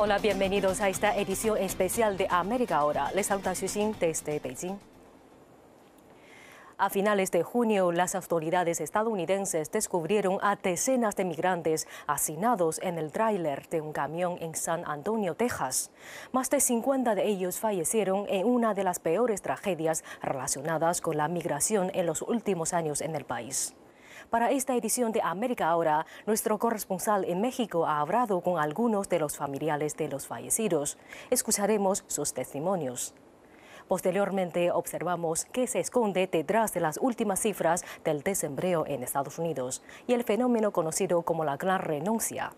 Hola, bienvenidos a esta edición especial de América Ahora. Les saluda Xu Xin desde Beijing. A finales de junio, las autoridades estadounidenses descubrieron a decenas de migrantes hacinados en el tráiler de un camión en San Antonio, Texas. Más de 50 de ellos fallecieron en una de las peores tragedias relacionadas con la migración en los últimos años en el país. Para esta edición de América Ahora, nuestro corresponsal en México ha hablado con algunos de los familiares de los fallecidos. Escucharemos sus testimonios. Posteriormente, observamos qué se esconde detrás de las últimas cifras del desempleo en Estados Unidos y el fenómeno conocido como la gran renuncia.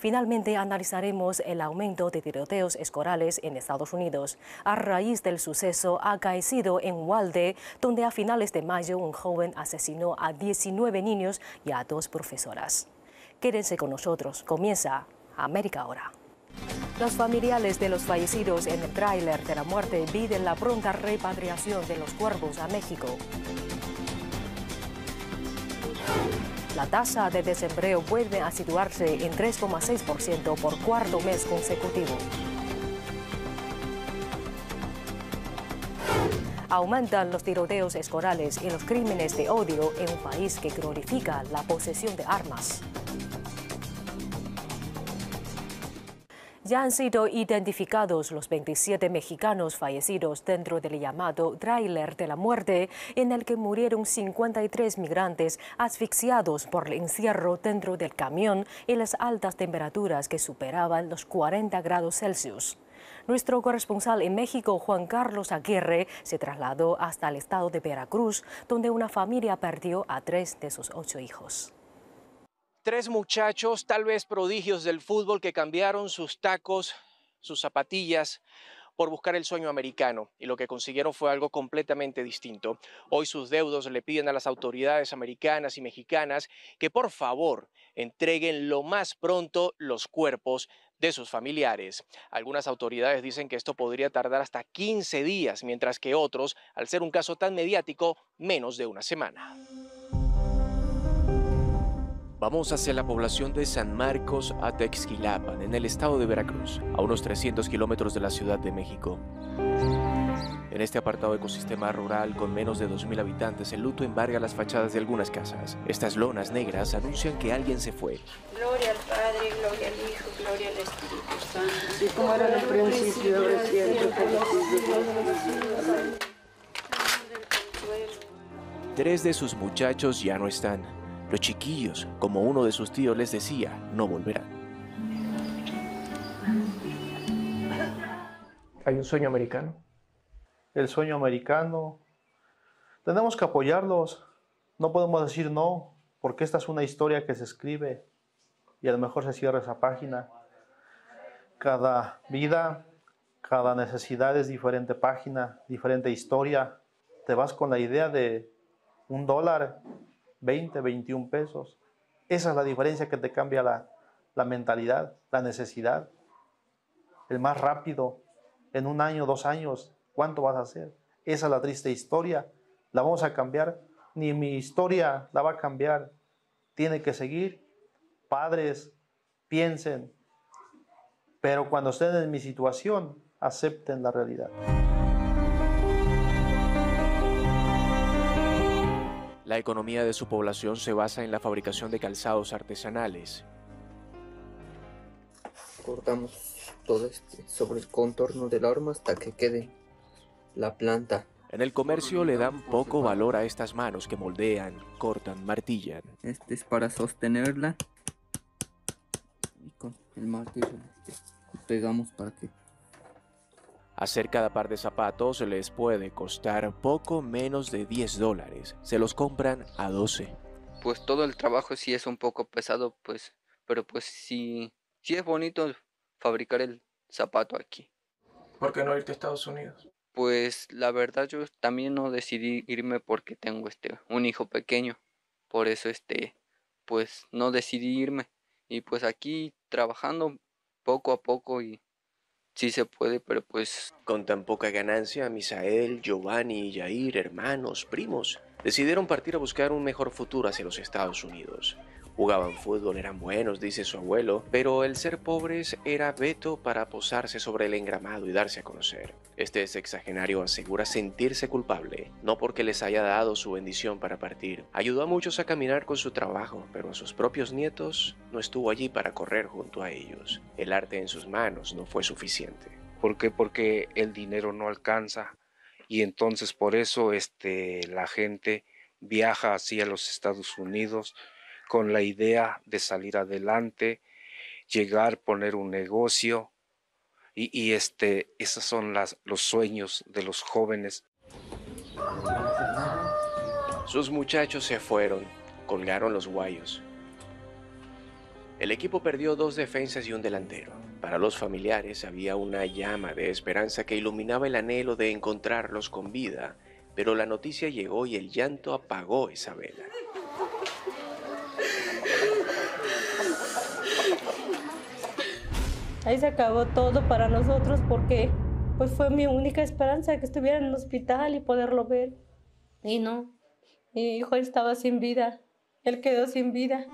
Finalmente, analizaremos el aumento de tiroteos escolares en Estados Unidos a raíz del suceso acaecido en Uvalde, donde a finales de mayo un joven asesinó a 19 niños y a 2 profesoras. Quédense con nosotros. Comienza América Ahora. Los familiares de los fallecidos en el tráiler de la muerte piden la pronta repatriación de los cuerpos a México. La tasa de desempleo vuelve a situarse en 3,6% por cuarto mes consecutivo. Aumentan los tiroteos escolares y los crímenes de odio en un país que glorifica la posesión de armas. Ya han sido identificados los 27 mexicanos fallecidos dentro del llamado tráiler de la muerte, en el que murieron 53 migrantes asfixiados por el encierro dentro del camión y las altas temperaturas que superaban los 40 grados Celsius. Nuestro corresponsal en México, Juan Carlos Aguirre, se trasladó hasta el estado de Veracruz, donde una familia perdió a 3 de sus 8 hijos. 3 muchachos, tal vez prodigios del fútbol, que cambiaron sus tacos, sus zapatillas, por buscar el sueño americano, y lo que consiguieron fue algo completamente distinto. Hoy sus deudos le piden a las autoridades americanas y mexicanas que por favor entreguen lo más pronto los cuerpos de sus familiares. Algunas autoridades dicen que esto podría tardar hasta 15 días, mientras que otros, al ser un caso tan mediático, menos de una semana. Vamos hacia la población de San Marcos Atexquilapan, en el estado de Veracruz, a unos 300 kilómetros de la Ciudad de México. En este apartado ecosistema rural con menos de 2.000 habitantes, el luto embarga las fachadas de algunas casas. Estas lonas negras anuncian que alguien se fue. Gloria al Padre, gloria al Hijo, gloria al Espíritu Santo. Y como era en el principio, ahora siempre, por los siglos de los siglos. 3 de sus muchachos ya no están. Los chiquillos, como uno de sus tíos les decía, no volverán. ¿Hay un sueño americano? El sueño americano, tenemos que apoyarlos. No podemos decir no, porque esta es una historia que se escribe y a lo mejor se cierra esa página. Cada vida, cada necesidad es diferente página, diferente historia. Te vas con la idea de $1, 20, 21 pesos. Esa es la diferencia que te cambia la mentalidad, la necesidad. El más rápido, en 1 año, 2 años, ¿cuánto vas a hacer? Esa es la triste historia. ¿La vamos a cambiar? Ni mi historia la va a cambiar. Tiene que seguir. Padres, piensen. Pero cuando estén en mi situación, acepten la realidad. La economía de su población se basa en la fabricación de calzados artesanales. Cortamos todo sobre el contorno del arma hasta que quede la planta. En el comercio le dan poco valor a estas manos que moldean, cortan, martillan. Este es para sostenerla. Y con el martillo pegamos para que... Hacer cada par de zapatos les puede costar poco menos de $10. Se los compran a 12. Pues todo el trabajo sí es un poco pesado, pues, pero pues sí es bonito fabricar el zapato aquí. ¿Por qué no irte a Estados Unidos? Pues la verdad yo también no decidí irme porque tengo un hijo pequeño. Por eso pues no decidí irme. Y pues aquí trabajando poco a poco y sí se puede, pero pues... Con tan poca ganancia, Misael, Giovanni y Yair, hermanos, primos, decidieron partir a buscar un mejor futuro hacia los Estados Unidos. Jugaban fútbol, eran buenos, dice su abuelo, pero el ser pobres era veto para posarse sobre el engramado y darse a conocer. Este sexagenario asegura sentirse culpable, no porque les haya dado su bendición para partir. Ayudó a muchos a caminar con su trabajo, pero a sus propios nietos no estuvo allí para correr junto a ellos. El arte en sus manos no fue suficiente. ¿Por qué? Porque el dinero no alcanza y entonces por eso la gente viaja hacia los Estados Unidos con la idea de salir adelante, llegar, poner un negocio y esos son los sueños de los jóvenes. Sus muchachos se fueron, colgaron los guayos. El equipo perdió 2 defensas y un delantero. Para los familiares había una llama de esperanza que iluminaba el anhelo de encontrarlos con vida, pero la noticia llegó y el llanto apagó esa vela. Ahí se acabó todo para nosotros porque pues fue mi única esperanza que estuviera en el hospital y poderlo ver. Y no, mi hijo estaba sin vida, él quedó sin vida.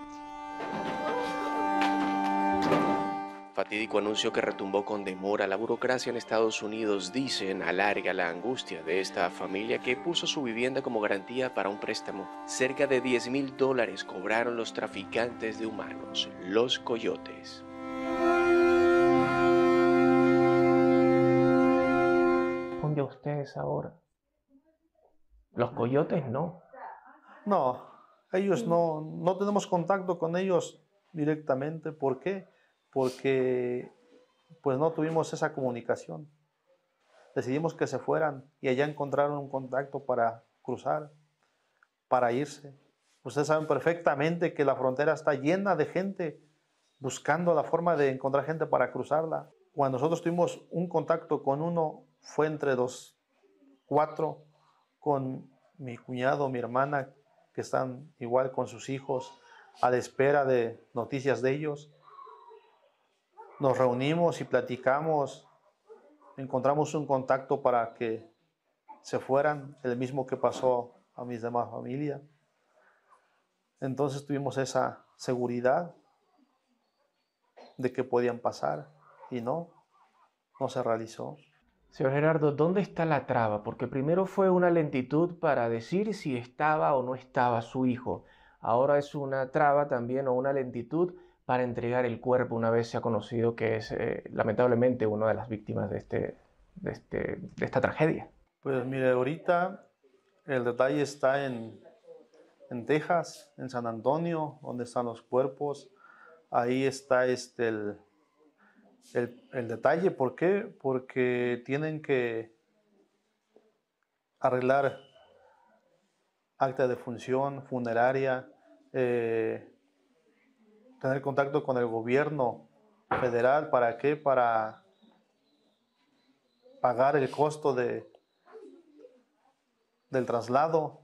Fatídico anuncio que retumbó con demora. La burocracia en Estados Unidos, dicen, alarga la angustia de esta familia que puso su vivienda como garantía para un préstamo. Cerca de $10,000 cobraron los traficantes de humanos, los coyotes. ¿Dónde ustedes ahora? Los coyotes no. No, ellos no tenemos contacto con ellos directamente. ¿Por qué? Porque pues no tuvimos esa comunicación. Decidimos que se fueran y allá encontraron un contacto para cruzar, para irse. Ustedes saben perfectamente que la frontera está llena de gente buscando la forma de encontrar gente para cruzarla. Cuando nosotros tuvimos un contacto con uno, fue entre 4, con mi cuñado, mi hermana, que están igual con sus hijos a la espera de noticias de ellos. Nos reunimos y platicamos, encontramos un contacto para que se fueran, el mismo que pasó a mis demás familia. Entonces tuvimos esa seguridad de que podían pasar y no se realizó. Señor Gerardo, ¿dónde está la traba? Porque primero fue una lentitud para decir si estaba o no estaba su hijo. Ahora es una traba también o una lentitud para entregar el cuerpo una vez se ha conocido que es lamentablemente una de las víctimas de esta tragedia. Pues mire, ahorita el detalle está en Texas, en San Antonio, donde están los cuerpos. Ahí está el detalle. ¿Por qué? Porque tienen que arreglar acta de función, funeraria, tener contacto con el gobierno federal. ¿Para qué? Para pagar el costo del traslado.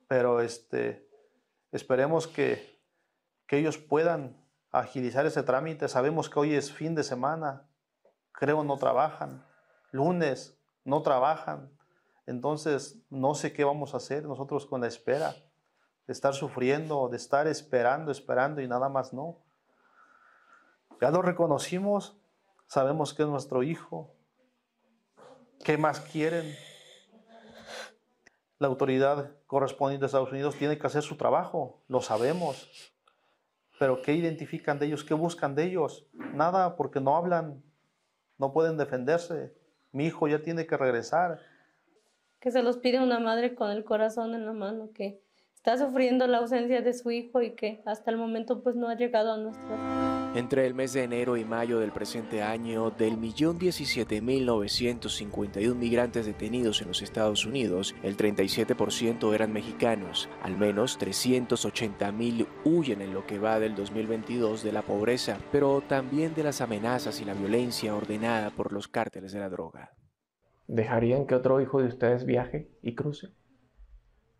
Pero esperemos que ellos puedan agilizar ese trámite. Sabemos que hoy es fin de semana, creo no trabajan, lunes no trabajan, entonces no sé qué vamos a hacer nosotros con la espera, de estar sufriendo, de estar esperando y nada más no. Ya lo reconocimos, sabemos que es nuestro hijo. ¿Qué más quieren? La autoridad correspondiente de Estados Unidos tiene que hacer su trabajo, lo sabemos. Pero ¿qué identifican de ellos? ¿Qué buscan de ellos? Nada, porque no hablan, no pueden defenderse. Mi hijo ya tiene que regresar. Que se los pide una madre con el corazón en la mano, que está sufriendo la ausencia de su hijo y que hasta el momento pues no ha llegado a nuestras. Entre el mes de enero y mayo del presente año, del 1.017.951 migrantes detenidos en los Estados Unidos, el 37% eran mexicanos. Al menos 380.000 huyen en lo que va del 2022 de la pobreza, pero también de las amenazas y la violencia ordenada por los cárteles de la droga. ¿Dejarían que otro hijo de ustedes viaje y cruce?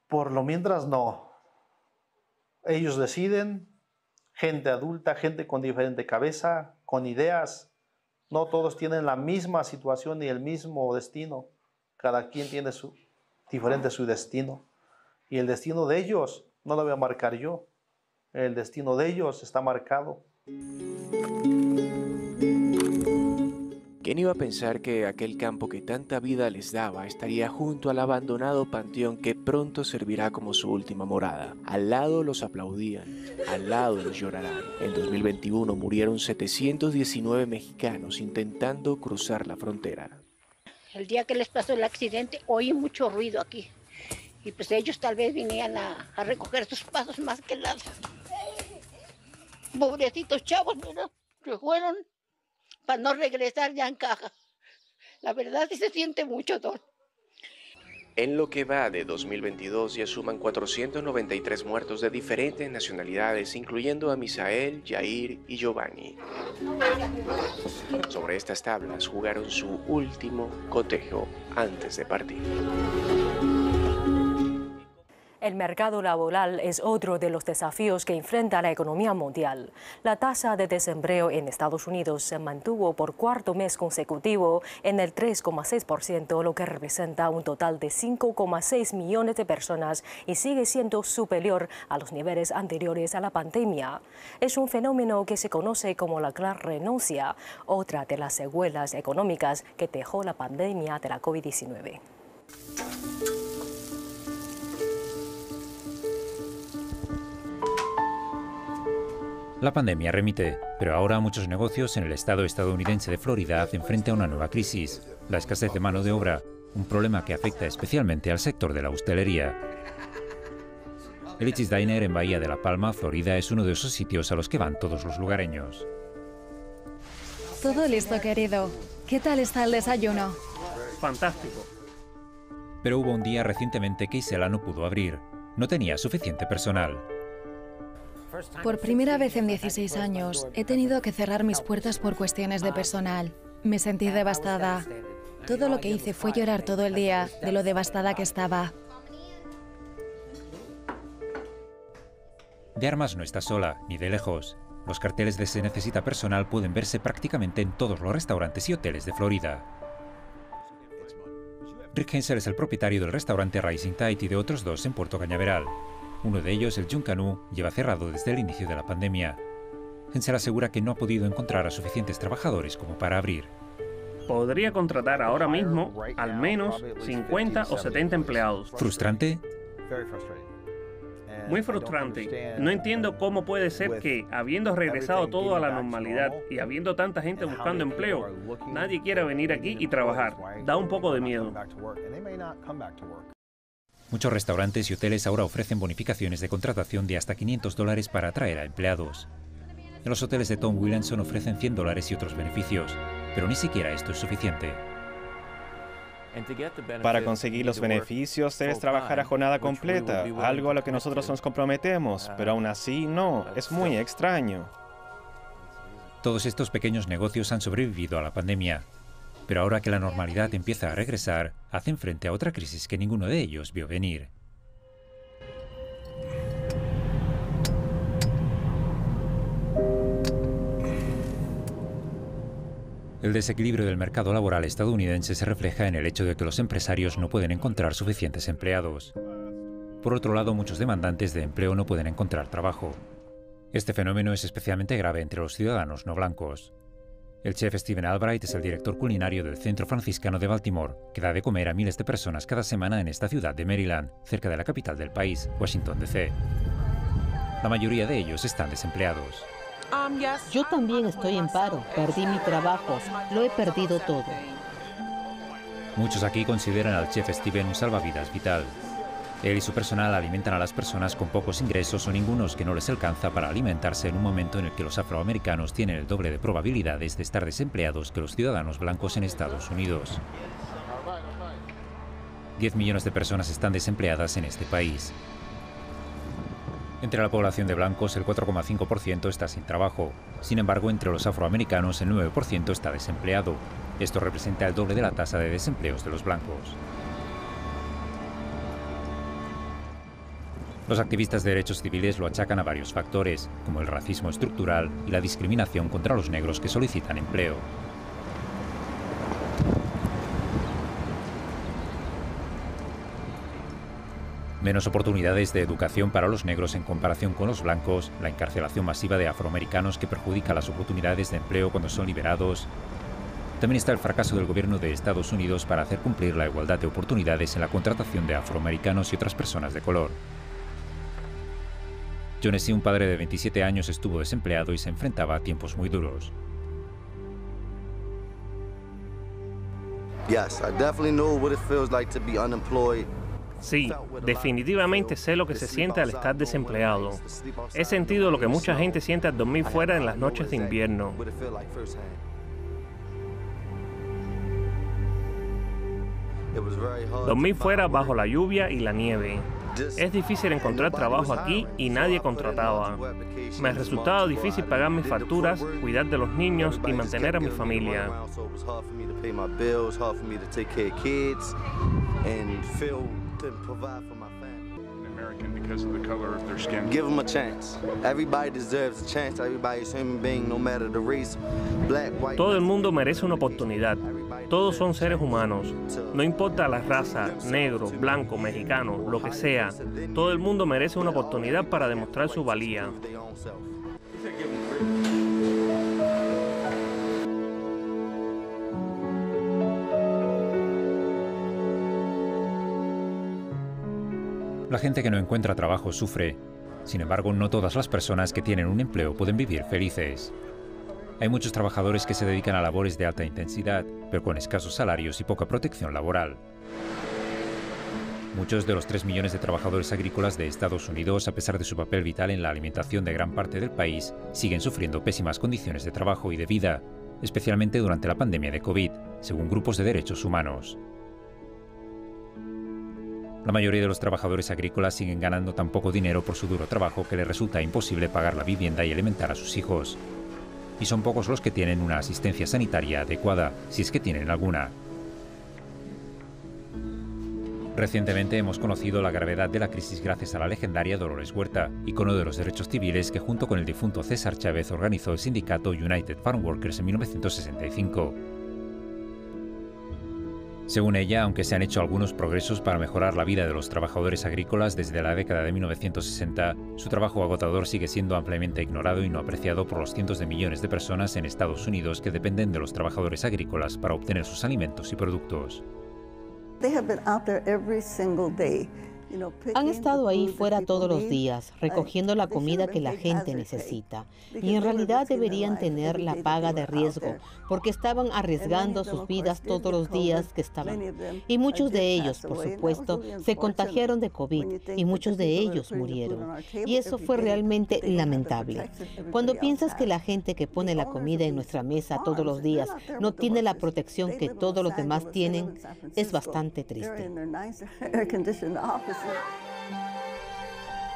Por lo mientras no. Ellos deciden. Gente adulta, gente con diferente cabeza, con ideas. No todos tienen la misma situación ni el mismo destino. Cada quien tiene diferente su destino. Y el destino de ellos no lo voy a marcar yo. El destino de ellos está marcado. ¿Quién iba a pensar que aquel campo que tanta vida les daba estaría junto al abandonado panteón que pronto servirá como su última morada? Al lado los aplaudían, al lado los llorarán. En 2021 murieron 719 mexicanos intentando cruzar la frontera. El día que les pasó el accidente oí mucho ruido aquí y pues ellos tal vez vinían a recoger sus pasos más que nada. Pobrecitos chavos, mira, se fueron para no regresar ya en caja. La verdad sí se siente mucho dolor. En lo que va de 2022 ya suman 493 muertos de diferentes nacionalidades, incluyendo a Misael, Jair y Giovanni. Sobre estas tablas jugaron su último cotejo antes de partir. El mercado laboral es otro de los desafíos que enfrenta la economía mundial. La tasa de desempleo en Estados Unidos se mantuvo por cuarto mes consecutivo en el 3,6%, lo que representa un total de 5,6 millones de personas y sigue siendo superior a los niveles anteriores a la pandemia. Es un fenómeno que se conoce como la gran renuncia, otra de las secuelas económicas que dejó la pandemia de la COVID-19. La pandemia remite, pero ahora muchos negocios en el estado estadounidense de Florida hacen frente a una nueva crisis, la escasez de mano de obra, un problema que afecta especialmente al sector de la hostelería. El Ichis Diner en Bahía de La Palma, Florida, es uno de esos sitios a los que van todos los lugareños. Todo listo, querido. ¿Qué tal está el desayuno? Fantástico. Pero hubo un día recientemente que Isela no pudo abrir. No tenía suficiente personal. Por primera vez en 16 años, he tenido que cerrar mis puertas por cuestiones de personal. Me sentí devastada. Todo lo que hice fue llorar todo el día de lo devastada que estaba. De Armas no está sola, ni de lejos. Los carteles de Se necesita personal pueden verse prácticamente en todos los restaurantes y hoteles de Florida. Rick Hensel es el propietario del restaurante Rising Tide y de otros dos en Puerto Cañaveral. Uno de ellos, el Junkanoo, lleva cerrado desde el inicio de la pandemia. Hensel asegura que no ha podido encontrar a suficientes trabajadores como para abrir. Podría contratar ahora mismo al menos 50 o 70 empleados. ¿Frustrante? Muy frustrante. No entiendo cómo puede ser que, habiendo regresado todo a la normalidad y habiendo tanta gente buscando empleo, nadie quiera venir aquí y trabajar. Da un poco de miedo. Muchos restaurantes y hoteles ahora ofrecen bonificaciones de contratación de hasta $500 para atraer a empleados. En los hoteles de Tom Williamson ofrecen $100 y otros beneficios, pero ni siquiera esto es suficiente. Para conseguir los beneficios debes trabajar a jornada completa, algo a lo que nosotros nos comprometemos, pero aún así no, es muy extraño. Todos estos pequeños negocios han sobrevivido a la pandemia, pero ahora que la normalidad empieza a regresar, hacen frente a otra crisis que ninguno de ellos vio venir. El desequilibrio del mercado laboral estadounidense se refleja en el hecho de que los empresarios no pueden encontrar suficientes empleados. Por otro lado, muchos demandantes de empleo no pueden encontrar trabajo. Este fenómeno es especialmente grave entre los ciudadanos no blancos. El chef Steven Albright es el director culinario del Centro Franciscano de Baltimore, que da de comer a miles de personas cada semana en esta ciudad de Maryland, cerca de la capital del país, Washington, D.C. La mayoría de ellos están desempleados. Yo también estoy en paro. Perdí mi trabajo. Lo he perdido todo. Muchos aquí consideran al chef Steven un salvavidas vital. Él y su personal alimentan a las personas con pocos ingresos o ningunos que no les alcanza para alimentarse en un momento en el que los afroamericanos tienen el doble de probabilidades de estar desempleados que los ciudadanos blancos en Estados Unidos. 10 millones de personas están desempleadas en este país. Entre la población de blancos, el 4,5% está sin trabajo. Sin embargo, entre los afroamericanos, el 9% está desempleado. Esto representa el doble de la tasa de desempleos de los blancos. Los activistas de derechos civiles lo achacan a varios factores, como el racismo estructural y la discriminación contra los negros que solicitan empleo. Menos oportunidades de educación para los negros en comparación con los blancos, la encarcelación masiva de afroamericanos que perjudica las oportunidades de empleo cuando son liberados. También está el fracaso del gobierno de Estados Unidos para hacer cumplir la igualdad de oportunidades en la contratación de afroamericanos y otras personas de color. Jonesy, un padre de 27 años, estuvo desempleado y se enfrentaba a tiempos muy duros. Sí, definitivamente sé lo que se siente al estar desempleado. He sentido lo que mucha gente siente al dormir fuera en las noches de invierno. Dormir fuera bajo la lluvia y la nieve. Es difícil encontrar trabajo aquí y nadie contrataba. Me resultaba difícil pagar mis facturas, cuidar de los niños y mantener a mi familia. Give them a chance. Everybody deserves a chance. Everybody's human being, no matter the race. Black, white. Todo el mundo merece una oportunidad. Todos son seres humanos. No importa la raza, negro, blanco, mexicano, lo que sea. Todo el mundo merece una oportunidad para demostrar su valía. La gente que no encuentra trabajo sufre. Sin embargo, no todas las personas que tienen un empleo pueden vivir felices. Hay muchos trabajadores que se dedican a labores de alta intensidad, pero con escasos salarios y poca protección laboral. Muchos de los 3 millones de trabajadores agrícolas de Estados Unidos, a pesar de su papel vital en la alimentación de gran parte del país, siguen sufriendo pésimas condiciones de trabajo y de vida, especialmente durante la pandemia de COVID, según grupos de derechos humanos. La mayoría de los trabajadores agrícolas siguen ganando tan poco dinero por su duro trabajo que les resulta imposible pagar la vivienda y alimentar a sus hijos. Y son pocos los que tienen una asistencia sanitaria adecuada, si es que tienen alguna. Recientemente hemos conocido la gravedad de la crisis gracias a la legendaria Dolores Huerta, icono de los derechos civiles que junto con el difunto César Chávez organizó el sindicato United Farm Workers en 1965. Según ella, aunque se han hecho algunos progresos para mejorar la vida de los trabajadores agrícolas desde la década de 1960, su trabajo agotador sigue siendo ampliamente ignorado y no apreciado por los cientos de millones de personas en Estados Unidos que dependen de los trabajadores agrícolas para obtener sus alimentos y productos. Han estado ahí fuera todos los días, recogiendo la comida que la gente necesita. Y en realidad deberían tener la paga de riesgo, porque estaban arriesgando sus vidas todos los días que estaban. Y muchos de ellos, por supuesto, se contagiaron de COVID y muchos de ellos murieron. Y eso fue realmente lamentable. Cuando piensas que la gente que pone la comida en nuestra mesa todos los días no tiene la protección que todos los demás tienen, es bastante triste.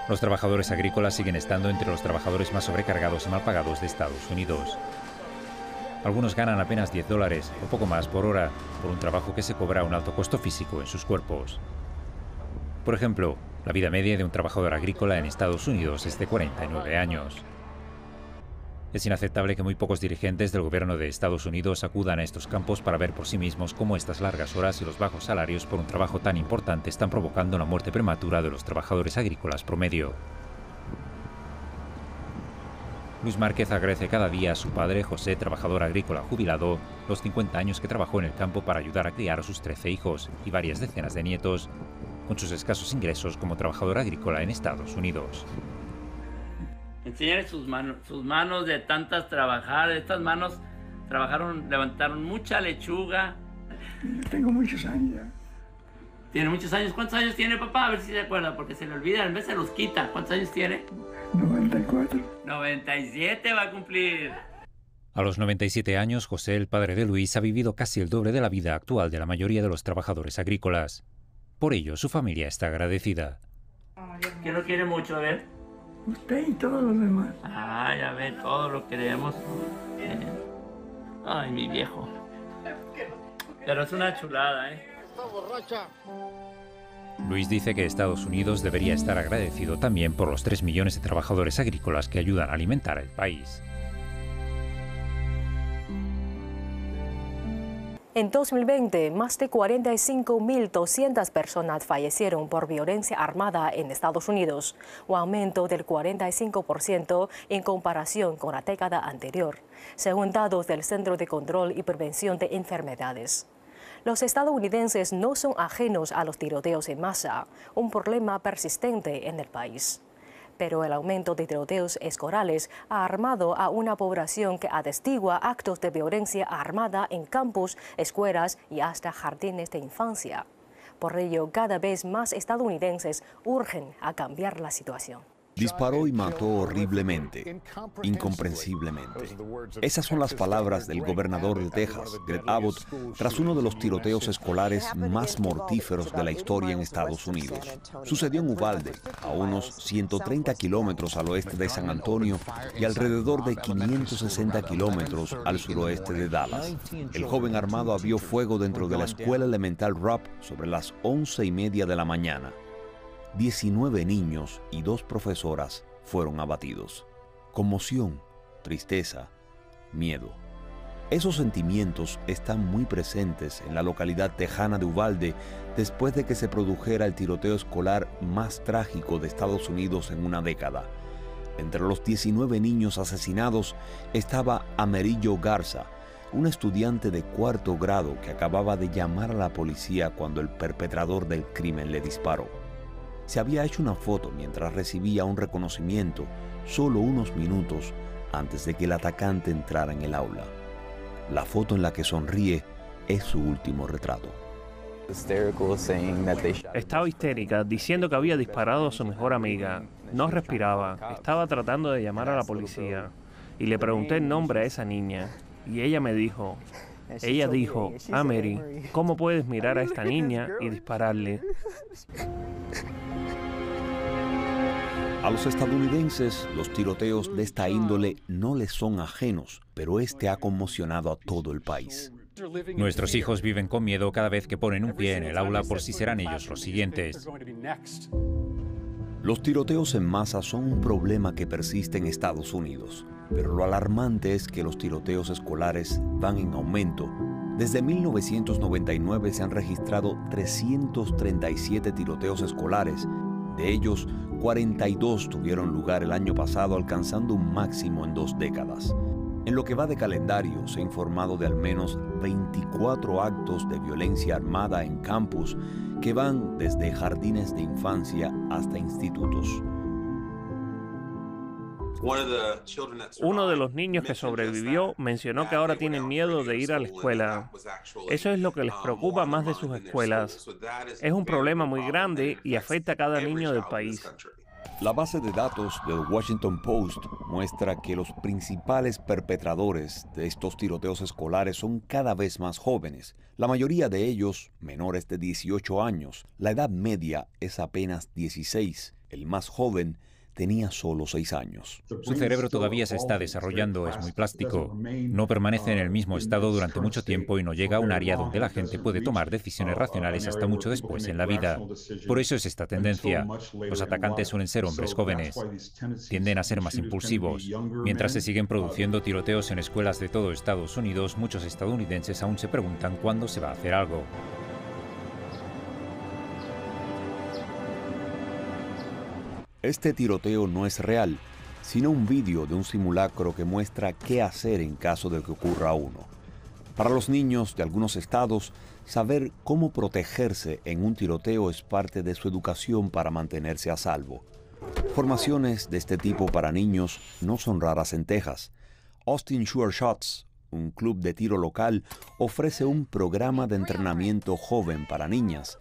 Los trabajadores agrícolas siguen estando entre los trabajadores más sobrecargados y mal pagados de Estados Unidos. Algunos ganan apenas $10 o poco más por hora por un trabajo que se cobra a un alto costo físico en sus cuerpos. Por ejemplo, la vida media de un trabajador agrícola en Estados Unidos es de 49 años. Es inaceptable que muy pocos dirigentes del gobierno de Estados Unidos acudan a estos campos para ver por sí mismos cómo estas largas horas y los bajos salarios por un trabajo tan importante están provocando la muerte prematura de los trabajadores agrícolas promedio. Luis Márquez agradece cada día a su padre, José, trabajador agrícola jubilado, los 50 años que trabajó en el campo para ayudar a criar a sus 13 hijos y varias decenas de nietos, con sus escasos ingresos como trabajador agrícola en Estados Unidos. Enseñarle sus manos de tantas trabajar, estas manos trabajaron, levantaron mucha lechuga. Tengo muchos años ya. ¿Tiene muchos años? ¿Cuántos años tiene, papá? A ver si se acuerda, porque se le olvida, en vez se los quita. ¿Cuántos años tiene? 94. 97 va a cumplir. A los 97 años, José, el padre de Luis, ha vivido casi el doble de la vida actual de la mayoría de los trabajadores agrícolas. Por ello, su familia está agradecida. ¿Quién lo quiere mucho, a ver? Usted y todos los demás. Ah, ya ve, todo lo queremos. Ay, mi viejo. Pero es una chulada, ¿eh? Está borracha. Luis dice que Estados Unidos debería estar agradecido también por los 3 millones de trabajadores agrícolas que ayudan a alimentar el país. En 2020, más de 45.200 personas fallecieron por violencia armada en Estados Unidos, un aumento del 45% en comparación con la década anterior, según datos del Centro de Control y Prevención de Enfermedades. Los estadounidenses no son ajenos a los tiroteos en masa, un problema persistente en el país. Pero el aumento de tiroteos escolares ha armado a una población que atestigua actos de violencia armada en campus, escuelas y hasta jardines de infancia. Por ello, cada vez más estadounidenses urgen a cambiar la situación. Disparó y mató horriblemente, incomprensiblemente. Esas son las palabras del gobernador de Texas, Greg Abbott, tras uno de los tiroteos escolares más mortíferos de la historia en Estados Unidos. Sucedió en Uvalde, a unos 130 kilómetros al oeste de San Antonio y alrededor de 560 kilómetros al suroeste de Dallas. El joven armado abrió fuego dentro de la escuela elemental Rupp sobre las 11:30 de la mañana. 19 niños y 2 profesoras fueron abatidos. Conmoción, tristeza, miedo. Esos sentimientos están muy presentes en la localidad tejana de Uvalde después de que se produjera el tiroteo escolar más trágico de Estados Unidos en una década. Entre los 19 niños asesinados estaba Amarillo Garza, un estudiante de 4º grado que acababa de llamar a la policía cuando el perpetrador del crimen le disparó. Se había hecho una foto mientras recibía un reconocimiento solo unos minutos antes de que el atacante entrara en el aula. La foto en la que sonríe es su último retrato. Estaba histérica, diciendo que había disparado a su mejor amiga. No respiraba, estaba tratando de llamar a la policía. Y le pregunté el nombre a esa niña. Y ella dijo, Mary, ¿cómo puedes mirar a esta niña y dispararle? A los estadounidenses, los tiroteos de esta índole no les son ajenos, pero este ha conmocionado a todo el país. Nuestros hijos viven con miedo cada vez que ponen un pie en el aula por si serán ellos los siguientes. Los tiroteos en masa son un problema que persiste en Estados Unidos, pero lo alarmante es que los tiroteos escolares van en aumento. Desde 1999 se han registrado 337 tiroteos escolares. De ellos, 42 tuvieron lugar el año pasado, alcanzando un máximo en 2 décadas. En lo que va de calendario, se ha informado de al menos 24 actos de violencia armada en campus que van desde jardines de infancia hasta institutos. Uno de los niños que sobrevivió mencionó que ahora tienen miedo de ir a la escuela. Eso es lo que les preocupa más de sus escuelas. Es un problema muy grande y afecta a cada niño del país. La base de datos del Washington Post muestra que los principales perpetradores de estos tiroteos escolares son cada vez más jóvenes, la mayoría de ellos menores de 18 años. La edad media es apenas 16, el más joven tenía solo 6 años. Su cerebro todavía se está desarrollando, es muy plástico. No permanece en el mismo estado durante mucho tiempo y no llega a un área donde la gente puede tomar decisiones racionales hasta mucho después en la vida. Por eso es esta tendencia. Los atacantes suelen ser hombres jóvenes. Tienden a ser más impulsivos. Mientras se siguen produciendo tiroteos en escuelas de todo Estados Unidos, muchos estadounidenses aún se preguntan cuándo se va a hacer algo. Este tiroteo no es real, sino un vídeo de un simulacro que muestra qué hacer en caso de que ocurra uno. Para los niños de algunos estados, saber cómo protegerse en un tiroteo es parte de su educación para mantenerse a salvo. Formaciones de este tipo para niños no son raras en Texas. Austin Sure Shots, un club de tiro local, ofrece un programa de entrenamiento joven para niñas.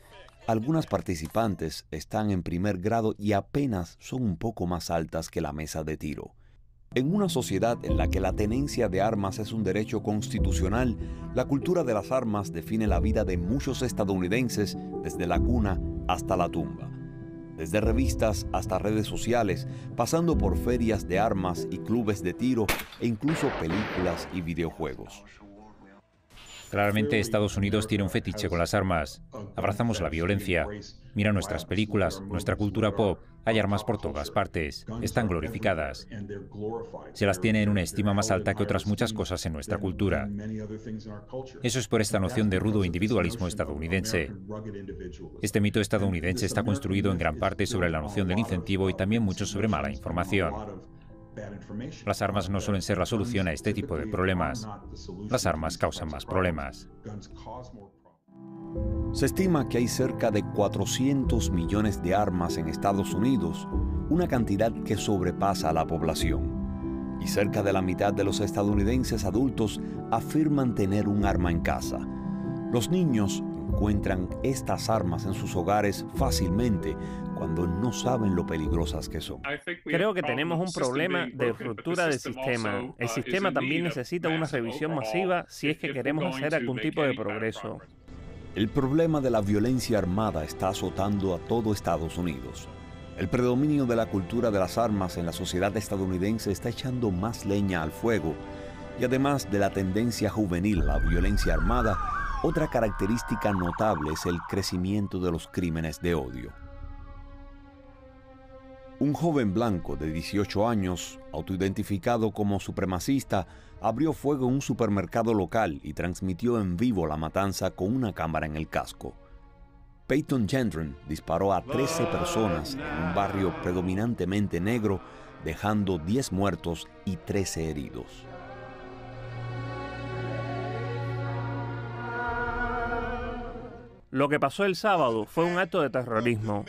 Algunas participantes están en 1er grado y apenas son un poco más altas que la mesa de tiro. En una sociedad en la que la tenencia de armas es un derecho constitucional, la cultura de las armas define la vida de muchos estadounidenses desde la cuna hasta la tumba. Desde revistas hasta redes sociales, pasando por ferias de armas y clubes de tiro e incluso películas y videojuegos. Claramente Estados Unidos tiene un fetiche con las armas. Abrazamos la violencia. Mira nuestras películas, nuestra cultura pop. Hay armas por todas partes. Están glorificadas. Se las tiene en una estima más alta que otras muchas cosas en nuestra cultura. Eso es por esta noción de rudo individualismo estadounidense. Este mito estadounidense está construido en gran parte sobre la noción del incentivo y también mucho sobre mala información. Las armas no suelen ser la solución a este tipo de problemas. Las armas causan más problemas. Se estima que hay cerca de 400 millones de armas en Estados Unidos, una cantidad que sobrepasa a la población. Y cerca de la mitad de los estadounidenses adultos afirman tener un arma en casa. Los niños encuentran estas armas en sus hogares fácilmente cuando no saben lo peligrosas que son. Creo que tenemos un problema de ruptura del sistema. El sistema también necesita una revisión masiva si es que queremos hacer algún tipo de progreso. El problema de la violencia armada está azotando a todo Estados Unidos. El predominio de la cultura de las armas en la sociedad estadounidense está echando más leña al fuego, y además de la tendencia juvenil a la violencia armada, otra característica notable es el crecimiento de los crímenes de odio. Un joven blanco de 18 años, autoidentificado como supremacista, abrió fuego en un supermercado local y transmitió en vivo la matanza con una cámara en el casco. Peyton Gendron disparó a 13 personas en un barrio predominantemente negro, dejando 10 muertos y 13 heridos. Lo que pasó el sábado fue un acto de terrorismo.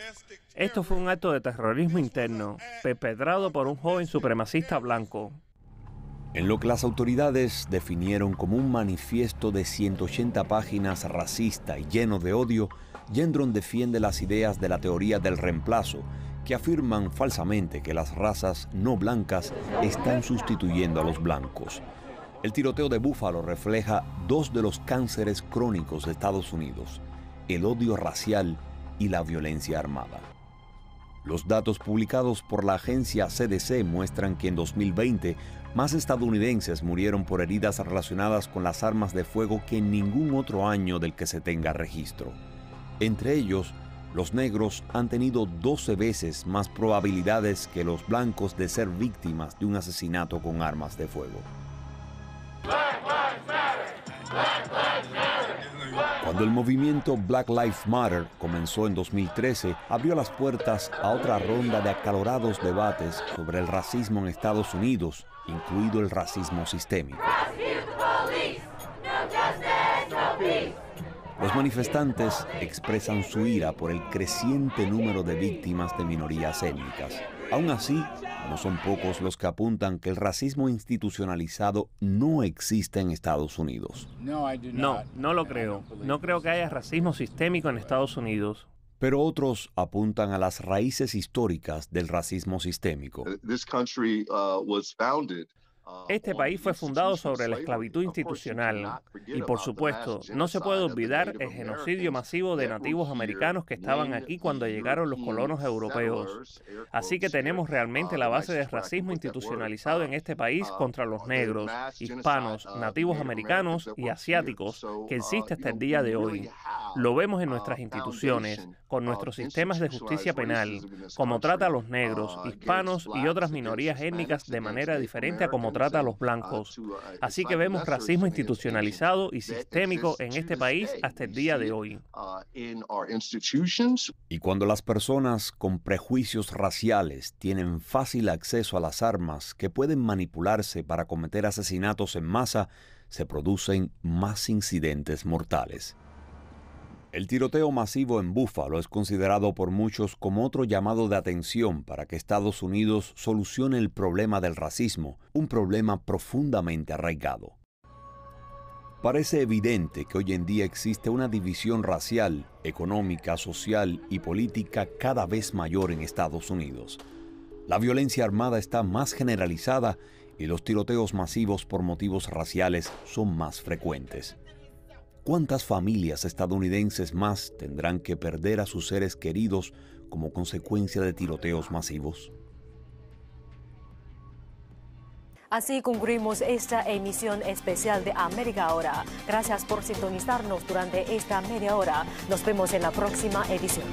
Esto fue un acto de terrorismo interno, perpetrado por un joven supremacista blanco. En lo que las autoridades definieron como un manifiesto de 180 páginas racista y lleno de odio, Gendron defiende las ideas de la teoría del reemplazo, que afirman falsamente que las razas no blancas están sustituyendo a los blancos. El tiroteo de Buffalo refleja dos de los cánceres crónicos de Estados Unidos: el odio racial y la violencia armada. Los datos publicados por la agencia CDC muestran que en 2020 más estadounidenses murieron por heridas relacionadas con las armas de fuego que en ningún otro año del que se tenga registro. Entre ellos, los negros han tenido 12 veces más probabilidades que los blancos de ser víctimas de un asesinato con armas de fuego. Cuando el movimiento Black Lives Matter comenzó en 2013, abrió las puertas a otra ronda de acalorados debates sobre el racismo en Estados Unidos, incluido el racismo sistémico. Los manifestantes expresan su ira por el creciente número de víctimas de minorías étnicas. Aún así, no son pocos los que apuntan que el racismo institucionalizado no existe en Estados Unidos. No lo creo. No creo que haya racismo sistémico en Estados Unidos. Pero otros apuntan a las raíces históricas del racismo sistémico. Este país fue fundado sobre la esclavitud institucional y, por supuesto, no se puede olvidar el genocidio masivo de nativos americanos que estaban aquí cuando llegaron los colonos europeos. Así que tenemos realmente la base del racismo institucionalizado en este país contra los negros, hispanos, nativos americanos y asiáticos que existe hasta el día de hoy. Lo vemos en nuestras instituciones, con nuestros sistemas de justicia penal, como trata a los negros, hispanos y otras minorías étnicas de manera diferente a como trata a los blancos. Así que vemos racismo institucionalizado y sistémico en este país hasta el día de hoy. Y cuando las personas con prejuicios raciales tienen fácil acceso a las armas que pueden manipularse para cometer asesinatos en masa, se producen más incidentes mortales. El tiroteo masivo en Buffalo es considerado por muchos como otro llamado de atención para que Estados Unidos solucione el problema del racismo, un problema profundamente arraigado. Parece evidente que hoy en día existe una división racial, económica, social y política cada vez mayor en Estados Unidos. La violencia armada está más generalizada y los tiroteos masivos por motivos raciales son más frecuentes. ¿Cuántas familias estadounidenses más tendrán que perder a sus seres queridos como consecuencia de tiroteos masivos? Así concluimos esta emisión especial de América Ahora. Gracias por sintonizarnos durante esta media hora. Nos vemos en la próxima edición.